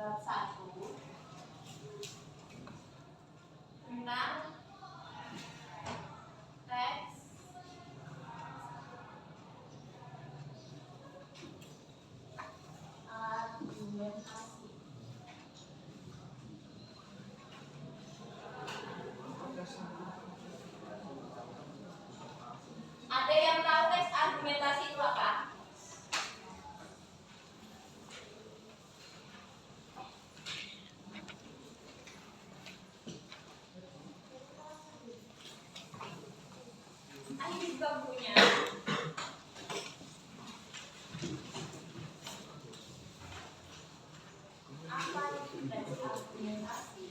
bab 1 tentang teks argumentasi. Ada yang tahu teks argumentasi itu apa? Ayo juga punya. Apa itu teks argumentasi?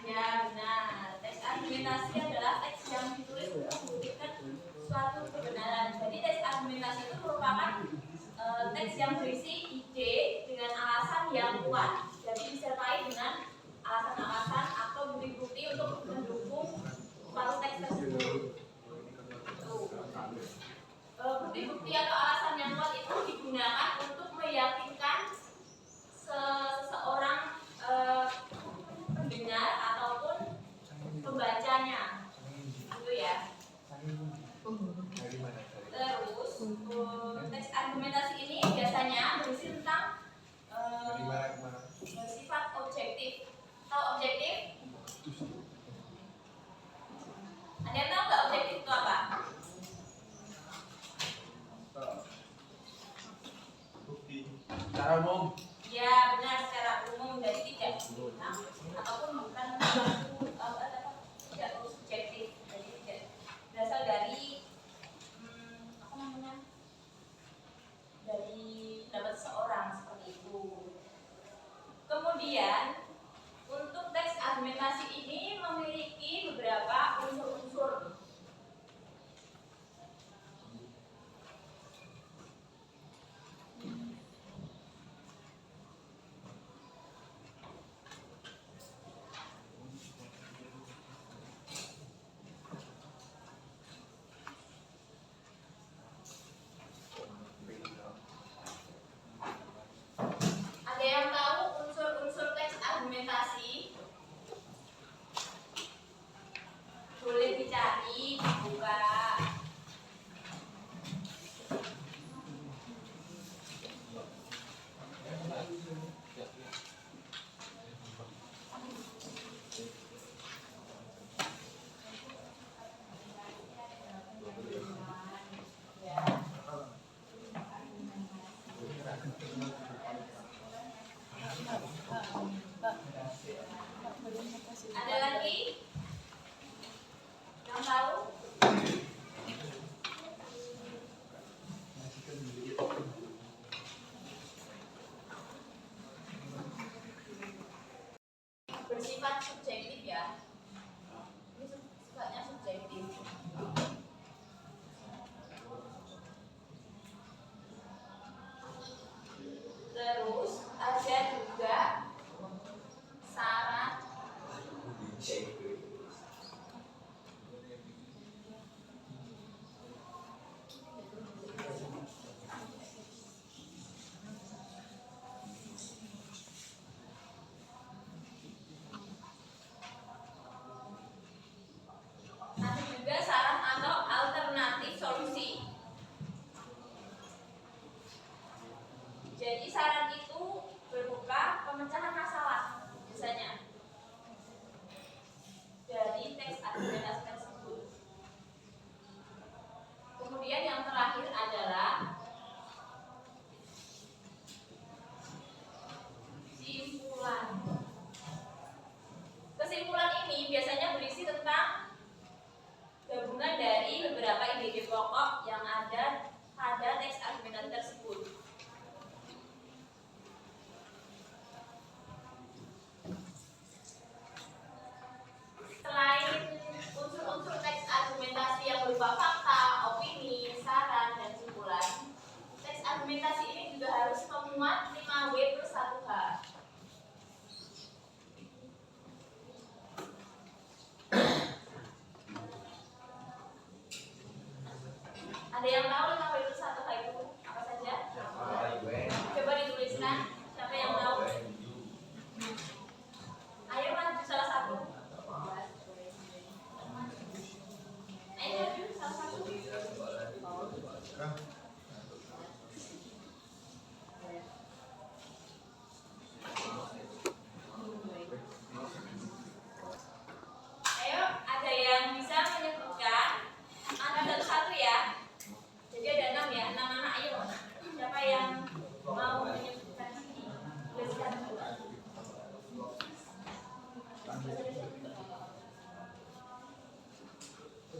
Ya, benar. Teks argumentasi adalah teks yang ditulis untuk membuktikan suatu kebenaran. Jadi teks argumentasi itu merupakan teks yang berisi ide dengan alasan yang kuat. Jadi disertai dengan alasan-alasan atau bukti-bukti untuk mendukung suatu teks tersebut. Bukti-bukti atau alasan yang kuat itu digunakan untuk meyakinkan seseorang pendengar ataupun pembacanya, gitu ya. Terus teks argumentasi ini biasanya berisi tentang bersifat objektif. Tahu objektif? Ada yang tahu nggak objektif itu apa? Bukti secara umum. Ya, benar, secara umum. Jadi tidak ataupun bukan tidak subjektif. Jadi tidak berasal dari apa namanya, dari pendapat seseorang, seperti itu. Kemudian untuk teks argumentasi ini memiliki beberapa unsur-unsur. Ada yang tahu unsur-unsur teks argumentasi? Boleh dicari, dibuka. Ada lagi yang tahu? Bersifat subjektif ya. Ini sifatnya subjektif. Terus ada juga syarat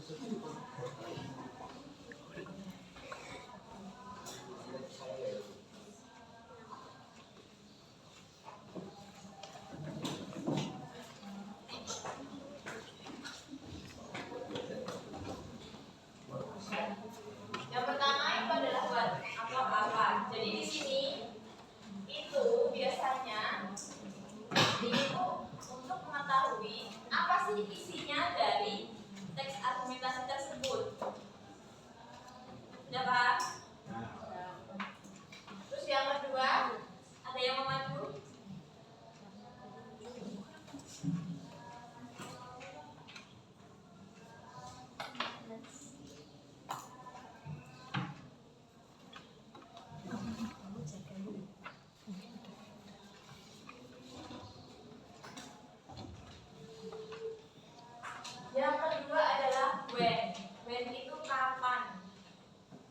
Yang pertama itu adalah buat apa-apa. Jadi di sini itu biasanya itu untuk mengetahui apa sih isinya dari teks argumentasi tersebut. Sudah paham? Terus yang kedua, ada yang mau maju? Yang kedua adalah when. When itu kapan?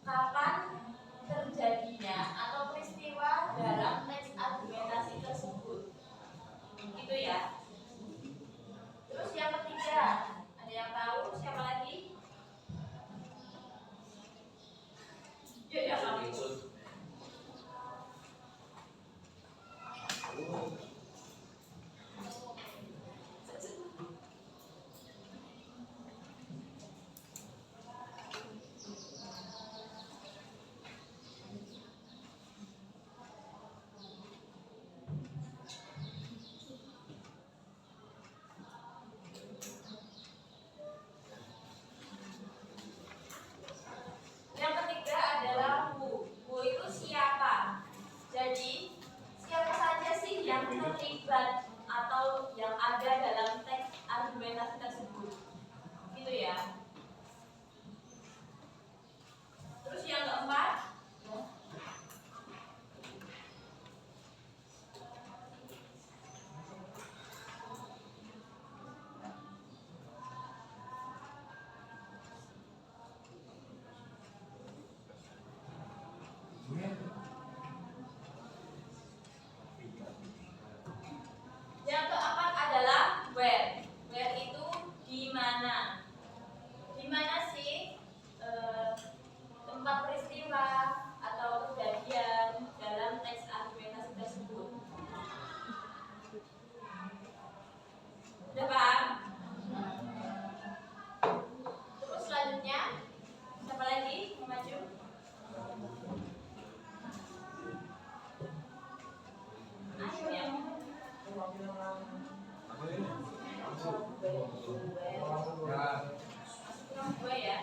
Kapan terjadinya atau peristiwa dalam teks argumentasi tersebut. Gitu ya. Terus yang ketiga, ada yang tahu siapa lagi? Ya, kamu. Yang ketiga adalah who. Who itu siapa? Jadi siapa saja sih yang terlibat atau yang ada dalam teks argumentasi tersebut, gitu ya. Terus yang keempat, yang keempat adalah where. Where itu di mana? Di mana sih tempat peristiwa atau kejadian dalam teks argumentasi tersebut? Sudah paham? Terus selanjutnya, siapa lagi mau maju? Ayo yang gue ya.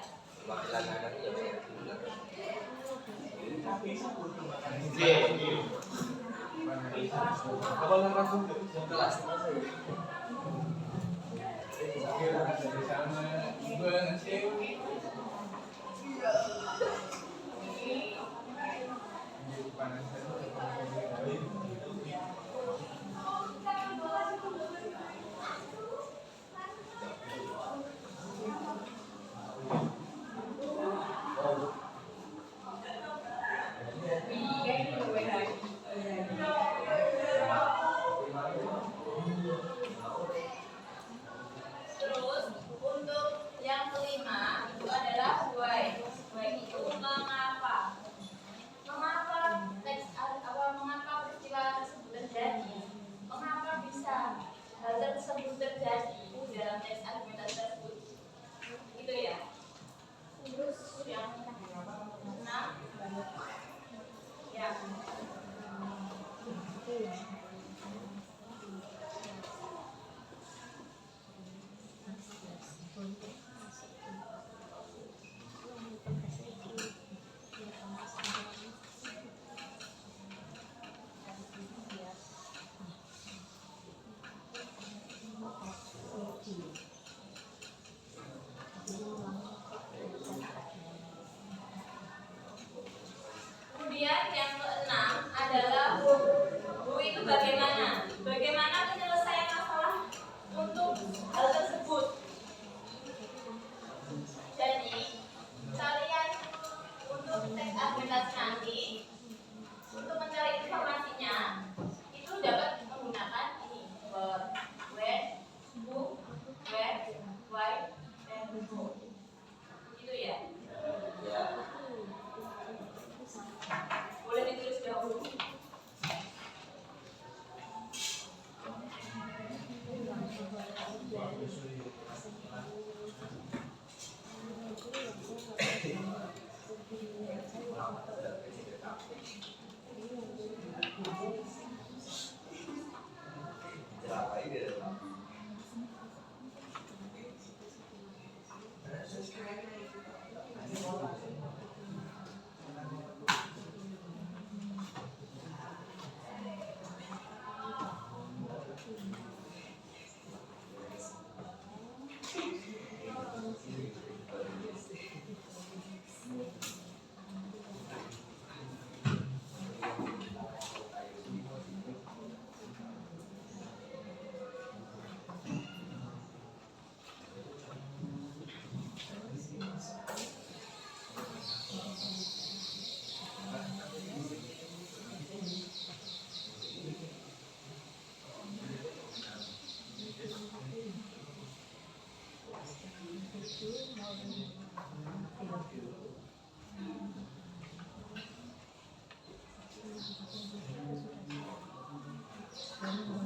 Sudah.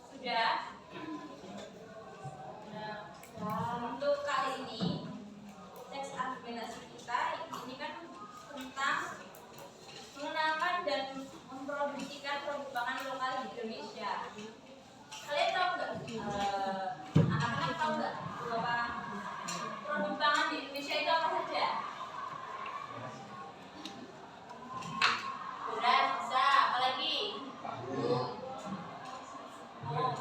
Sudah. Nah, untuk kali ini teks argumentasi kita ini kan tentang mengenalkan dan memproduksikan produk pangan lokal di Indonesia. Kalian tahu nggak? Anak-anak tahu nggak bahwa produk pangan di Indonesia itu apa saja? Beras bisa, apa lagi? Oh,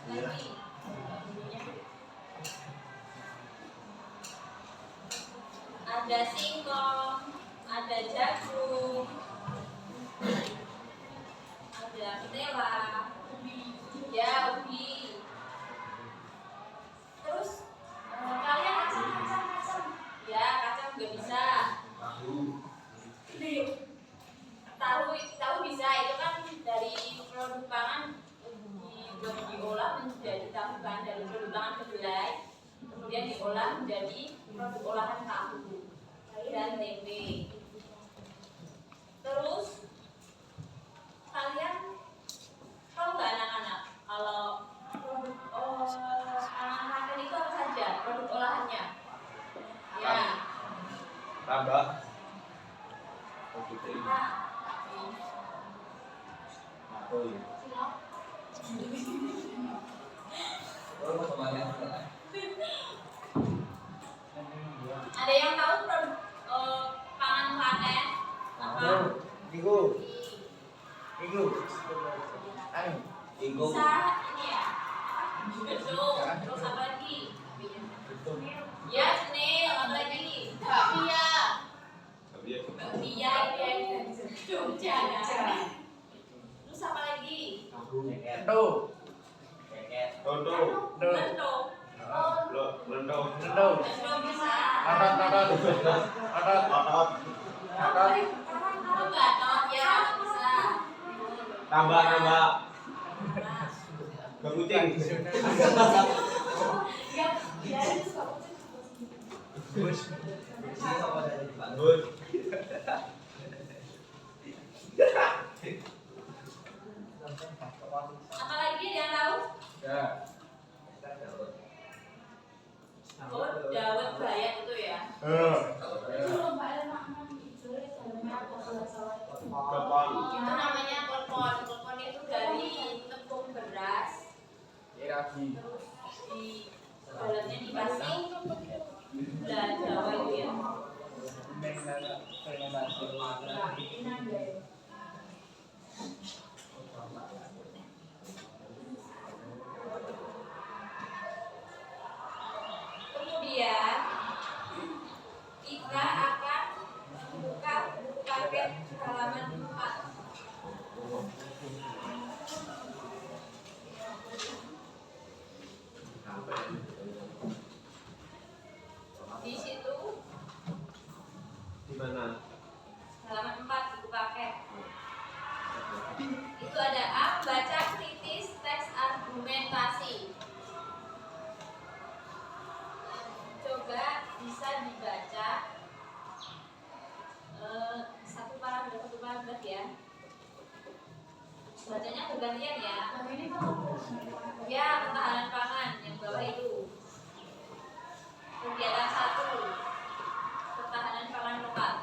lagi. Ada singkong, ada jagung, ada ketela, ya ubi. Terus kalian kacang, ya kacang juga bisa. Tahu bisa, itu kan dari produk pangan diolah menjadi tahu kan, dari produk pangan kedelai kemudian diolah menjadi produk olahan tahu dan tempe. Terus kalian tahu nggak anak-anak kalau produk olahan itu apa saja produk olahannya? Ya. Tambah. Ada yang tahu produk pangan panen apa? Igu. Bisa ini ya. Gedung. Terus apa lagi? Ya, cenil. Apa lagi? Bakpia. Bakpia ya. Jogja. Terus apa lagi? Tuh. Lendong bisa. Gatot ya bisa. Tambah. Nah, Kemuting. ya itu Bus. apa lagi yang tahu? Ya. Oh, Dawet Bayak itu ya. Kepon. Itu namanya klepon. Klepon itu dari tepung beras. Terus di dalamnya dikasih gula Jawa itu ya. Kemudian kita akan buka buku paket halaman 4. Di situ Di mana? halaman 4 buku paket. Itu ada A, baca kritis teks argumentasi. Coba bisa dibaca satu paragraf ya. Bacanya bergantian ya. Ya, ketahanan pangan yang bawah itu. Kegiatan 1, ketahanan pangan lokal.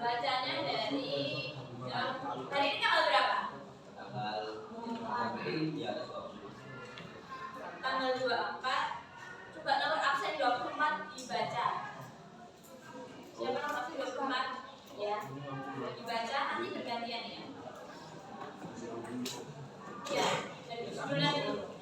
Bacanya dari tadi ini tanggal Tanggal 24. Coba nomor absen 24 dibaca. Siapa nomor absen 24? Ya. Dibaca nanti bergantian ya. Ya, jadi judulnya itu.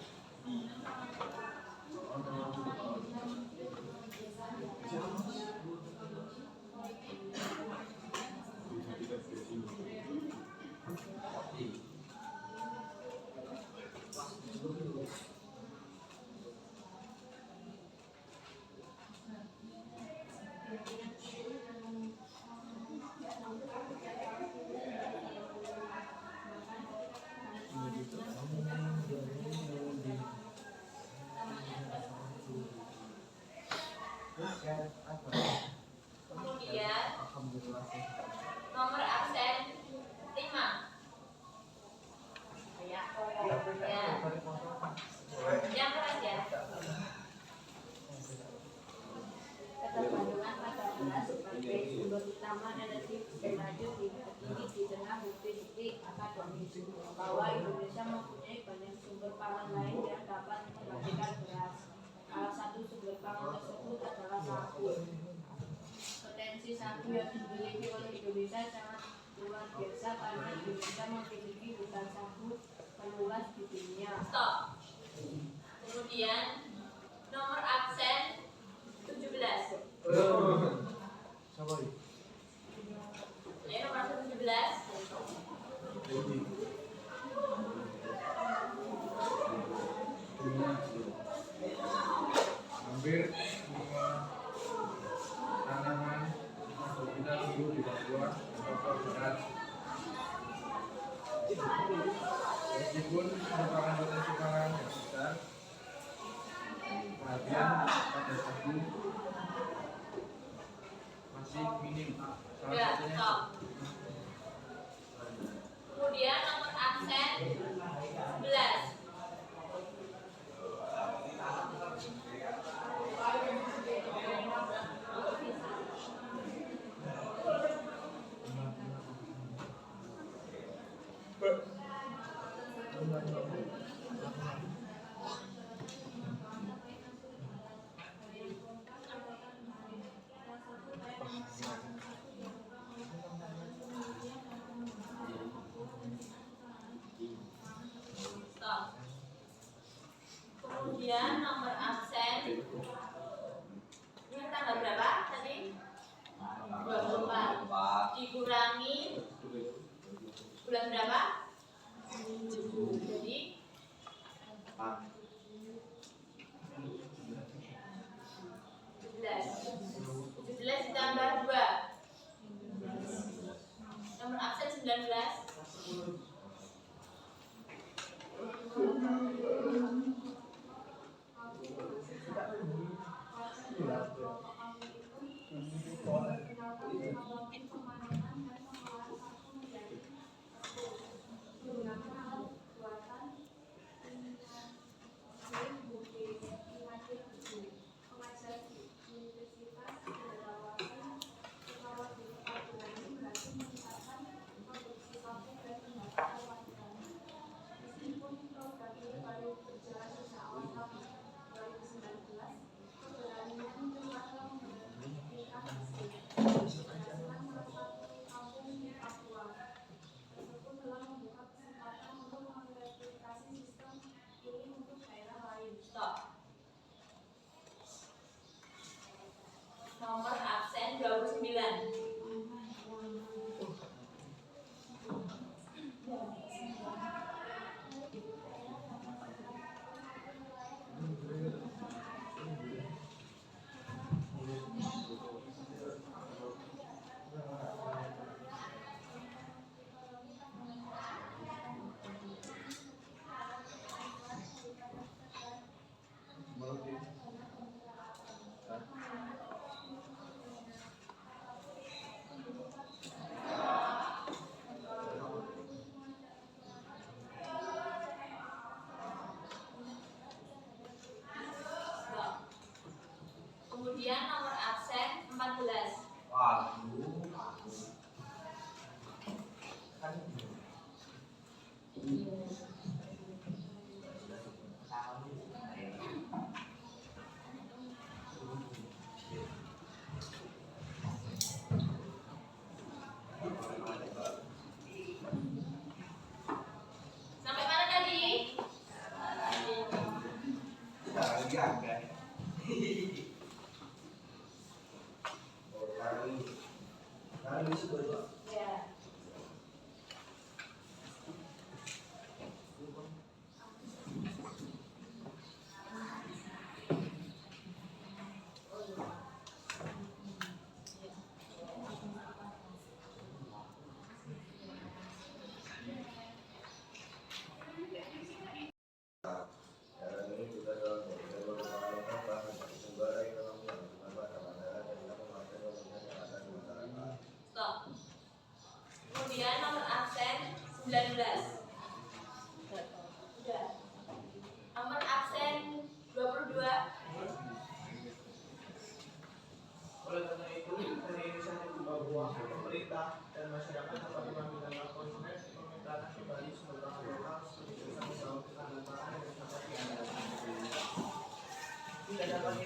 Kemudian nomor absen 5. Ya. Yang keras ya. Ketergantungan pada beras sebagai sumber utama energi berlanjut di tertinggi di tengah bukti-bukti akademis bahwa Indonesia mempunyai banyak sumber pangan lain yang dapat menggantikan beras. Salah satu sumber pangan tersebut adalah sagu. Potensi sagu yang dimiliki oleh Indonesia sangat luar biasa karena Indonesia memiliki hutan sagu meluas di dunia. Stop. Kemudian nomor absen 17. Ya, nomor absen 17. Hampir semua tanaman atau kita tumbuh di Papua atau berat. Meskipun merupakan potensi pangan yang besar, perhatian pada sagu masih minim. Salah Ya, satunya stop. Kemudian nomor absen 11. Stop. Kemudian nomor absen ini tanggal berapa tadi? 24 dikurangi bulan berapa? Jadi 17 ditambah 2. Nomor absen 19. Stop. Nomor absen 29. Kemudian nomor absen 14.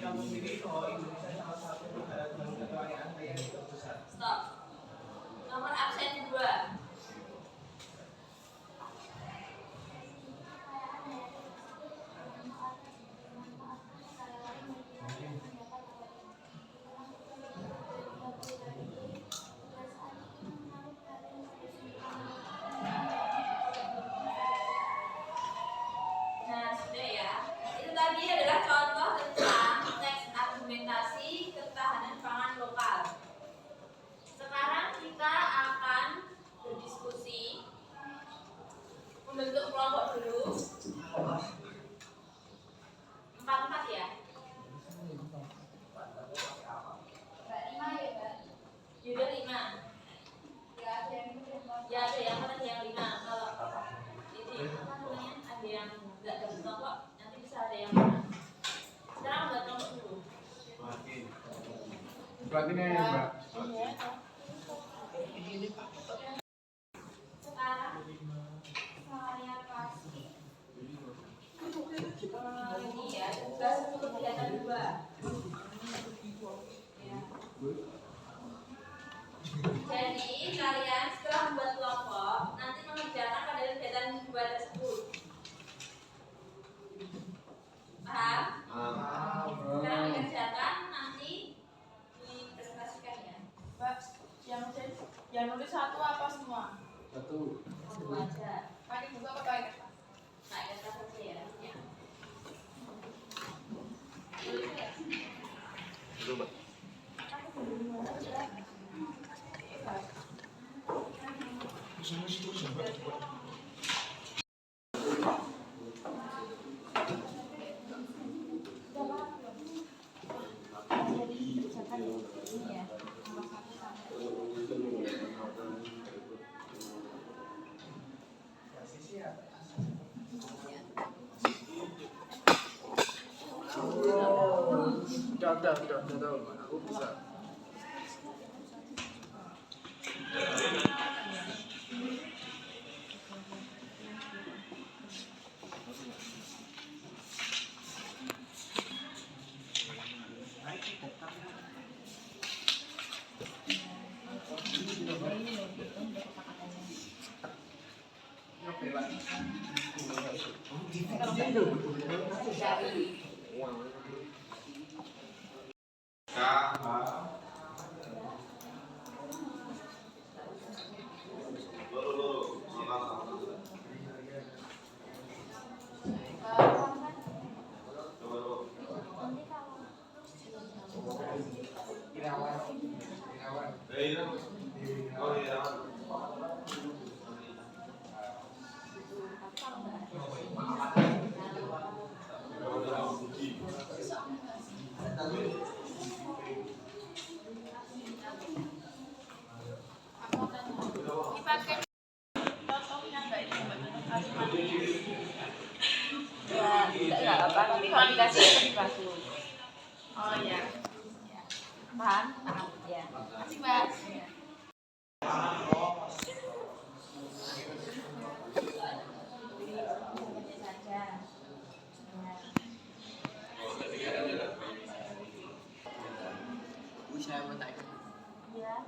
kampung ini bahwa Indonesia salah satu negara dengan kekayaan air yang terbesar. Stop. Nomor absen 2. Nah, sudah ya. Itu tadi adalah contoh tentang teks argumentasi ketahanan pangan lokal. Sekarang kita akan berdiskusi, membentuk kelompok dulu. 4-4 ya. Yaudah 5. Ya ada yang mana yang 5. Kalau ini apa namanya, ada yang nggak dapat kelompok, nanti bisa ada yang mana. Sekarang buat kelompok dulu. Berarti ini Mbak. Sekarang saya kasih ini ya, tugas untuk kegiatan 2. Ya. Jadi kalian setelah membuat kelompok nanti mengerjakan pada kegiatan 2 tersebut. Paham? Sekarang dikerjakan, nanti dipresentasikan ya. Mbak, yang nulis satu apa semua? Satu. Satu aja. Pakai buku apa pakai kertas? Pakai kertas aja ya. Ya. Coba. Udah, aku bisa. Enggak apa, tapi kalau dikasih lebih bagus. Oh iya. Paham? Paham. Ya. Kasih Mbak. Saya mau tanya. Ya.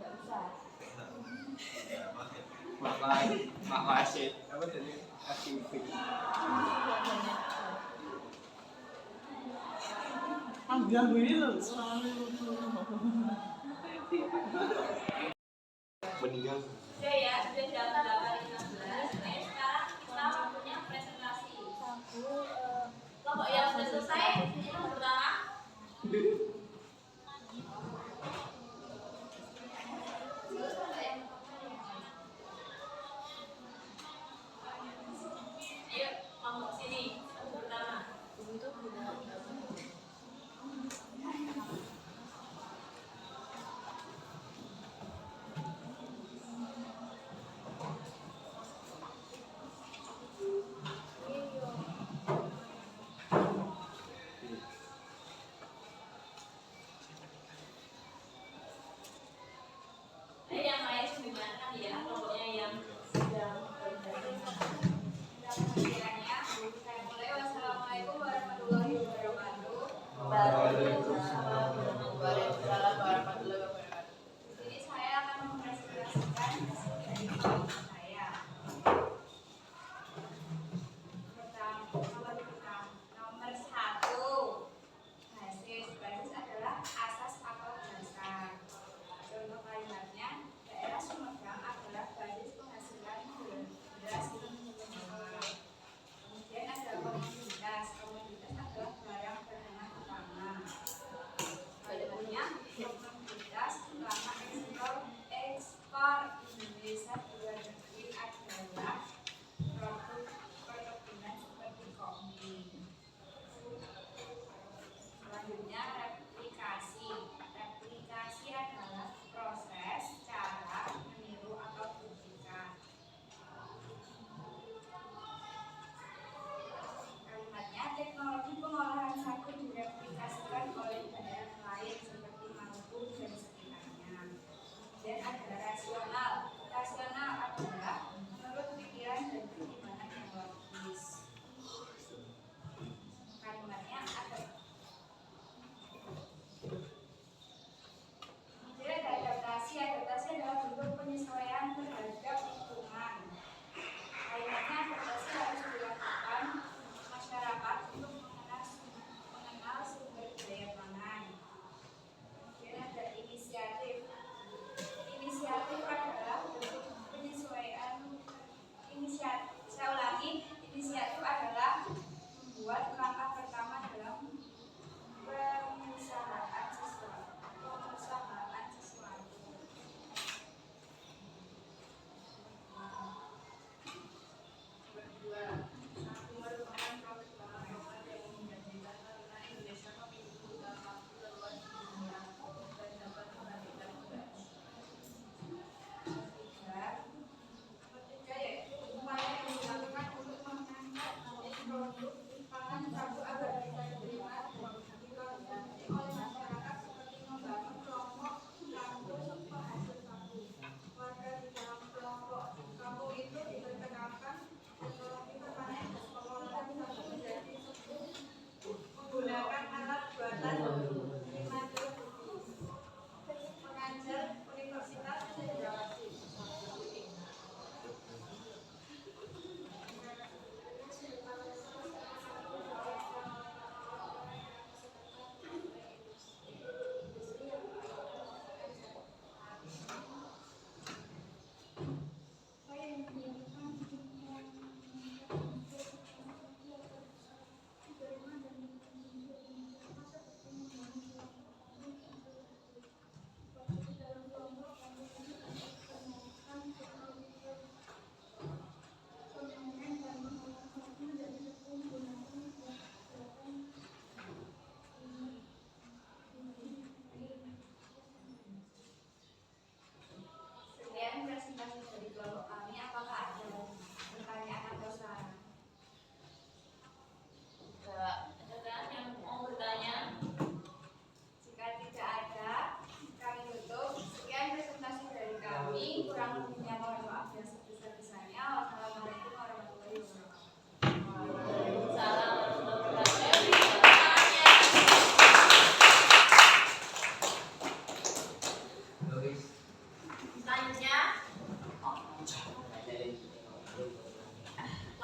Nggak usah. Makasih. Apa tadi? Kasih Ganggu ini loh. Meninggal. Sudah ya, sudah jam 8.16. Oke, sekarang kita waktunya presentasi. Kelompok yang sudah selesai, yang pertama. Ayo, kelompok sini. Yang pertama.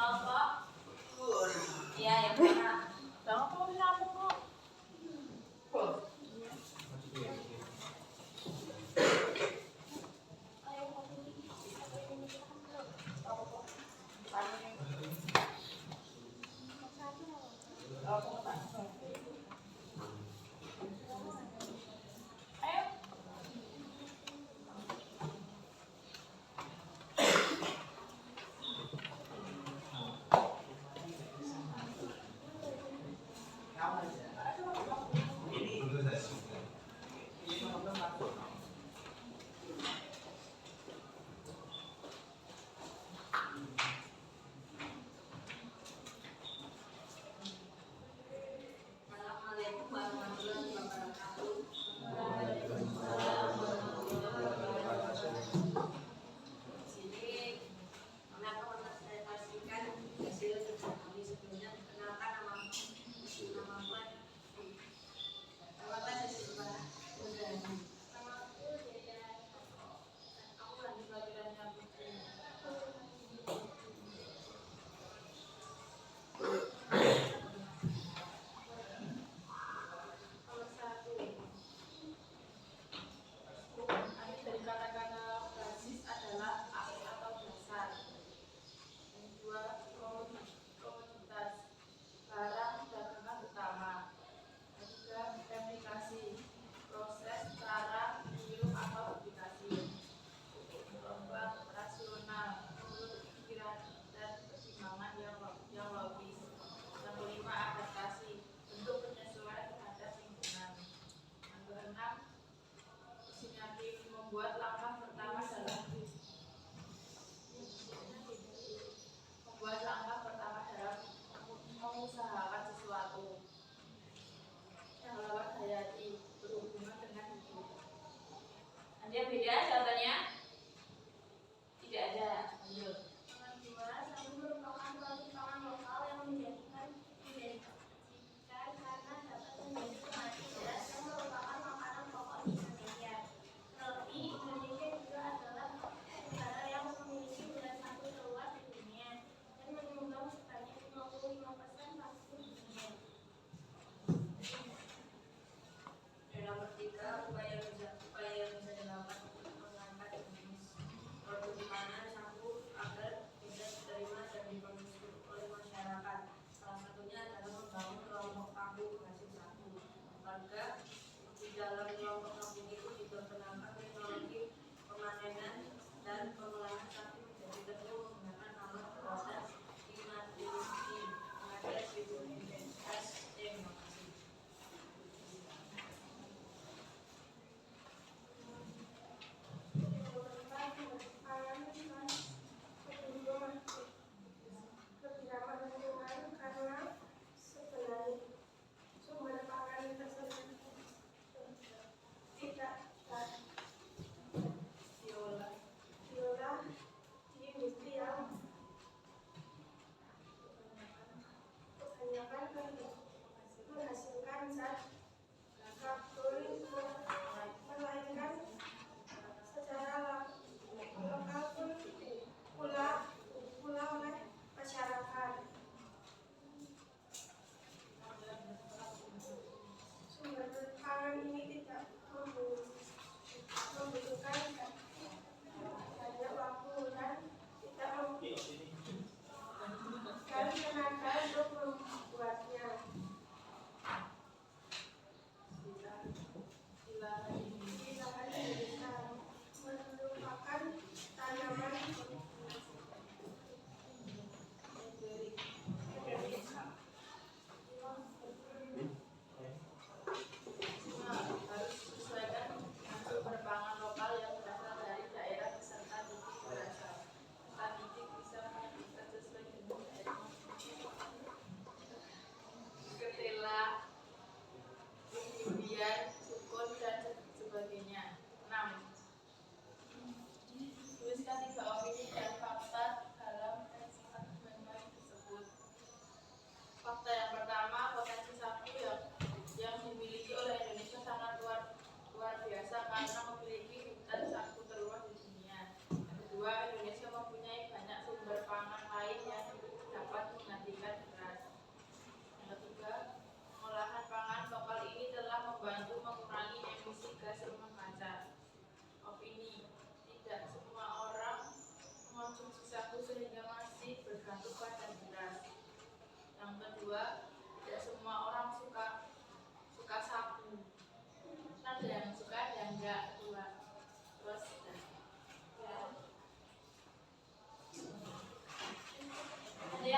kelompok. Iya, yang mana? Jangan kau nyamuk kok.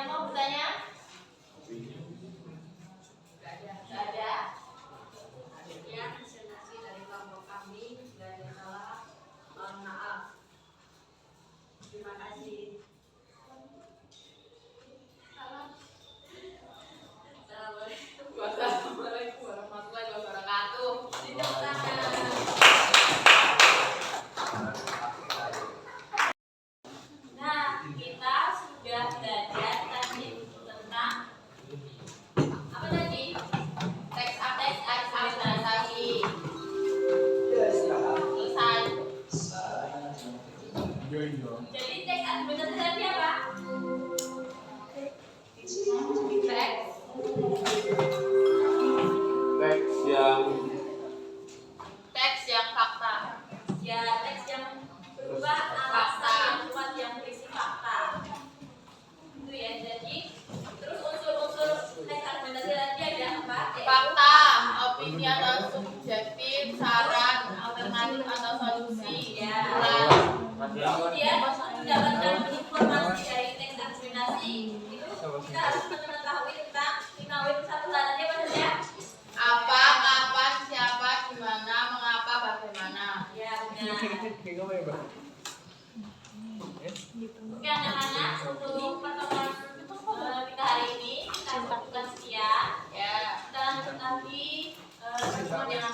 mau bertanya? Nggak ada. Sekian presentasi dari kelompok kami. Nggak ada salah. Mohon maaf. Terima kasih. Assalamualaikum warahmatullahi wabarakatuh. Tidak tangan. Nah, kita sudah belajar tadi tentang apa tadi? Teks argumentasi. Selesai. Jadi teks argumentasi tadi apa? Teks yang fakta. Ya, teks yang berupa alasan yang kuat yang berisi fakta. Itu ya. Jadi terus unsur-unsur teks argumentasi tadi ada apa? Fakta, opini atau subjektif, saran, alternatif atau solusi. Ya. Kemudian, Kemudian mendapatkan informasi dari teks argumentasi itu kita harus mengetahui tentang mengetahui satu sarannya apa saja? apa, kapan, siapa, di mana, mengapa, bagaimana. Ya, benar. Oke anak-anak, untuk pertemuan kita hari ini kita cukupkan sekian. Ya. Kita lanjut lagi pertemuan yang